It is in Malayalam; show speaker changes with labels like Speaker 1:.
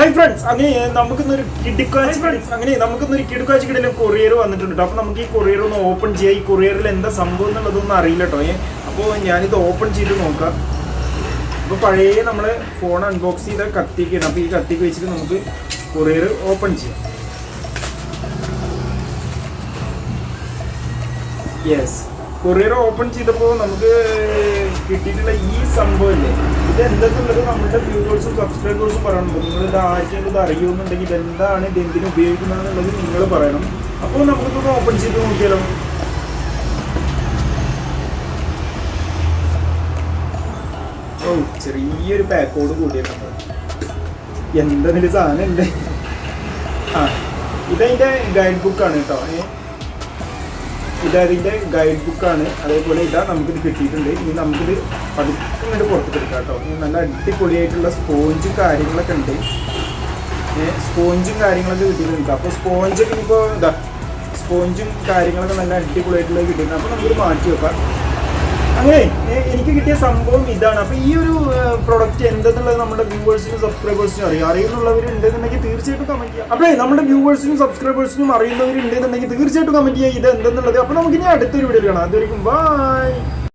Speaker 1: ഹായ് ഫ്രണ്ട്സ്, അങ്ങനെ നമുക്കൊന്നൊരു കിടുക്കാച്ച് കിടലും കൊറിയർ വന്നിട്ടുണ്ട്. അപ്പോൾ നമുക്ക് ഈ കൊറിയർ ഒന്ന് ഓപ്പൺ ചെയ്യാം. ഈ കൊറിയറിൽ എന്താ സംഭവം എന്നുള്ളതൊന്നും അറിയില്ല കേട്ടോ. അപ്പോൾ ഞാനിത് ഓപ്പൺ ചെയ്ത് നോക്കാം. അപ്പോൾ പഴയ നമ്മൾ ഫോൺ അൺബോക്സ് ചെയ്ത കത്തിക്കാണ്. അപ്പോൾ ഈ കത്തിക്ക് വെച്ചിട്ട് നമുക്ക് കൊറിയർ ഓപ്പൺ ചെയ്യാം. യെസ്, കൊറിയർ ഓപ്പൺ ചെയ്തപ്പോൾ നമുക്ക് കിട്ടിയിട്ടുള്ള ഈ സംഭവമില്ലേ, ഇത് എന്തെന്നുള്ളത് നമ്മുടെ വ്യൂവേഴ്സും സബ്സ്ക്രൈബേഴ്സും പറയണം. നിങ്ങളിത് ആർക്കെങ്കിലും ഇത് അറിയുമെന്നുണ്ടെങ്കിൽ ഇതെന്താണ്, ഇത് എന്തിനു ഉപയോഗിക്കുന്നതെന്നുള്ളത് നിങ്ങൾ പറയണം. അപ്പോൾ നമുക്കിതൊന്ന് ഓപ്പൺ ചെയ്ത് നോക്കിയാലോ. ഓ, ചെറിയൊരു പാക്കോട് കൂടിയിട്ടുണ്ട്. എന്തെങ്കിലും സാധനം ഉണ്ട്. ഇതതിൻ്റെ ഗൈഡ് ബുക്കാണ് കേട്ടോ. ഇതതിൻ്റെ ഗൈഡ് ബുക്കാണ്. അതേപോലെ ഇതാ നമുക്കിത് കിട്ടിയിട്ടുണ്ട്. ഇനി നമുക്കിത് പതുക്കെ പുറത്തെടുക്കാം കേട്ടോ. നല്ല അടിപൊളിയായിട്ടുള്ള സ്പോഞ്ചും കാര്യങ്ങളൊക്കെ ഉണ്ട്. സ്പോഞ്ചും കാര്യങ്ങളൊക്കെ കിട്ടിയിട്ടുണ്ട്. അപ്പോൾ സ്പോഞ്ചൊക്കെ ഇപ്പോൾ ഇതാ സ്പോഞ്ചും കാര്യങ്ങളൊക്കെ നല്ല അടിപൊളിയായിട്ടുള്ളത് കിട്ടിയിട്ടുണ്ട്. അപ്പോൾ നമുക്കിത് മാറ്റി വെക്കാം. അങ്ങനെ എനിക്ക് കിട്ടിയ സംഭവം ഇതാണ്. അപ്പോൾ ഈ ഒരു പ്രൊഡക്റ്റ് എന്തെന്നുള്ളത് നമ്മുടെ വ്യൂവേഴ്സിനും സബ്സ്ക്രൈബേഴ്സിനും അറിയുന്നവരുണ്ടെന്നുണ്ടെങ്കിൽ തീർച്ചയായിട്ടും കമന്റ് ചെയ്യാം. അപ്പോൾ നമ്മുടെ വ്യൂവേഴ്സിനും സബ്സ്ക്രൈബേഴ്സിനും അറിയുന്നവരുണ്ടെന്നുണ്ടെങ്കിൽ തീർച്ചയായിട്ടും കമന്റ് ചെയ്യാം ഇത് എന്തെന്നുള്ളത്. അപ്പോൾ നമുക്കിനി അടുത്തൊരു വീഡിയോ കാണാം. അതുവരെയും ബൈ.